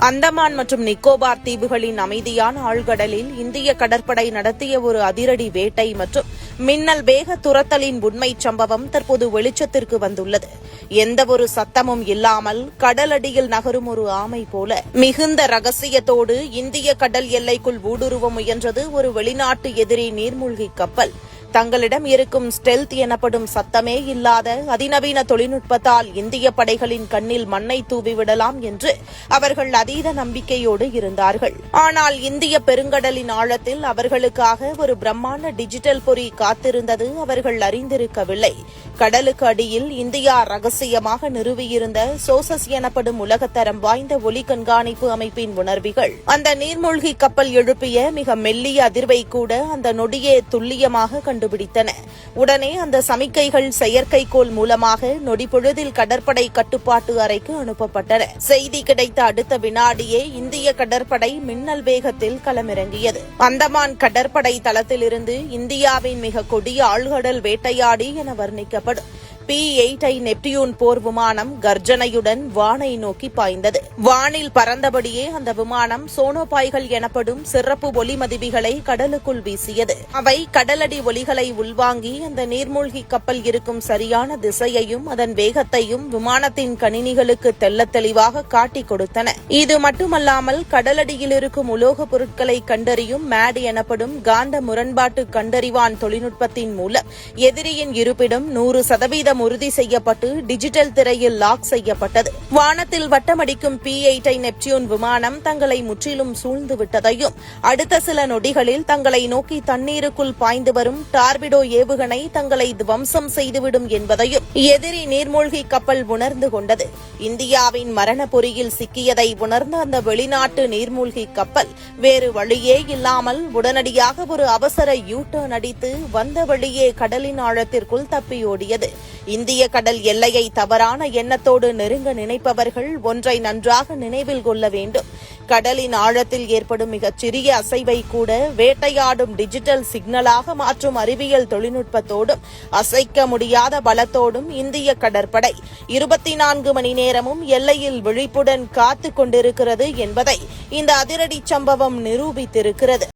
அந்தமான் மற்றும் நிக்கோபார் தீவுகளின் அமைதியான ஆழ்கடலில் இந்திய கடற்படை நடத்திய ஒரு அதிரடி வேட்டை மற்றும் மின்னல் வேக துரத்தலின் உண்மைச் சம்பவம் தற்போது வெளிச்சத்திற்கு வந்துள்ளது. எந்தவொரு சத்தமும் இல்லாமல் கடலடியில் நகரும் ஒரு ஆமை போல மிகுந்த ரகசியத்தோடு இந்திய கடல் எல்லைக்குள் ஊடுருவ முயன்றது ஒரு வெளிநாட்டு எதிரி நீர்மூழ்கி கப்பல். தங்களிடம் இருக்கும் ஸ்டெல்த் எனப்படும் சத்தமே இல்லாத அதிநவீன தொழில்நுட்பத்தால் இந்திய படைகளின் கண்ணில் மண்ணை தூவிவிடலாம் என்று அவர்கள் அதீத நம்பிக்கையோடு இருந்தார்கள். ஆனால் இந்திய பெருங்கடலின் ஆழத்தில் அவர்களுக்காக ஒரு பிரம்மாண்ட டிஜிட்டல் பொறி காத்திருந்தது அவர்கள் அறிந்திருக்கவில்லை. கடலுக்கு அடியில் இந்தியா ரகசியமாக நிறுவியிருந்த சோசஸ் எனப்படும் உலகத்தரம் வாய்ந்த ஒலி கண்காணிப்பு அமைப்பின் உணர்விகள் அந்த நீர்மூழ்கி கப்பல் எழுப்பிய மிக மெல்லிய அதிர்வை கூட அந்த நொடியே துல்லியமாக கண்டுபிடித்தன. உடனே அந்த சமிக்கைகள் செயற்கைக்கோள் மூலமாக நொடிப்பொழுதில் கடற்படை கட்டுப்பாட்டு அறைக்கு அனுப்பப்பட்டன. செய்தி கிடைத்த அடுத்த வினாடியே இந்திய கடற்படை மின்னல் வேகத்தில் களமிறங்கியது. அந்தமான் கடற்படை தளத்திலிருந்து இந்தியாவின் மிக கொடிய ஆழ்கடல் வேட்டையாடி என வர்ணிக்கப்படும் P-8I நெப்டியூன் போர் விமானம் கர்ஜனையுடன் வானை நோக்கி பாய்ந்தது. வானில் பறந்தபடியே அந்த விமானம் சோனோபாய்கள் எனப்படும் சிறப்பு ஒலி மதிவிகளை கடலுக்குள் வீசியது. அவை கடலடி ஒலிகளை உள்வாங்கி அந்த நீர்மூழ்கி கப்பல் இருக்கும் சரியான திசையையும் அதன் வேகத்தையும் விமானத்தின் கணினிகளுக்கு தெள்ளத் தெளிவாக காட்டிக் கொடுத்தன. இது மட்டுமல்லாமல் கடலடியில் இருக்கும் உலோகப் பொருட்களை கண்டறியும் மேட் எனப்படும் காந்த முரண்பாட்டு கண்டறிவான் தொழில்நுட்பத்தின் மூலம் எதிரியின் இருப்பிடம் 100% உறுதி செய்யப்பட்டு டிஜிட்டல் திரையில் லாக் செய்யப்பட்டது. வானத்தில் வட்டமடிக்கும் P-8I நெப்டியூன் விமானம் தங்களை முற்றிலும் சூழ்ந்து விட்டதையும் அடுத்த சில நொடிகளில் தங்களை நோக்கி தண்ணீருக்குள் பாய்ந்து வரும் டார்பிடோ ஏவுகணை தங்களை துவம்சம் செய்துவிடும் என்பதையும் எதிரி நீர்மூழ்கி கப்பல் உணர்ந்து கொண்டது. இந்தியாவின் மரண பொறியில் சிக்கியதை உணர்ந்த அந்த வெளிநாட்டு நீர்மூழ்கி கப்பல் வேறு வழியே இல்லாமல் உடனடியாக ஒரு அவசர யூ-டர்ன் அடித்து வந்த வழியே கடலின் ஆழத்திற்குள் தப்பியோடியது. இந்திய கடல் எல்லையை தவறான எண்ணத்தோடு நெருங்க நினைப்பவர்கள் ஒன்றை நன்றாக நினைவில் கொள்ள வேண்டும். கடலின் ஆழத்தில் ஏற்படும் மிகச்சிறிய அசைவை கூட வேட்டையாடும் டிஜிட்டல் சிக்னலாக மாற்றும் அறிவியல் தொழில்நுட்பத்தோடும் அசைக்க முடியாத பலத்தோடும் இந்திய கடற்படை 24 மணி நேரமும் எல்லையில் விழிப்புடன் காத்துக் கொண்டிருக்கிறது என்பதை இந்த அதிரடி சம்பவம் நிரூபித்திருக்கிறது.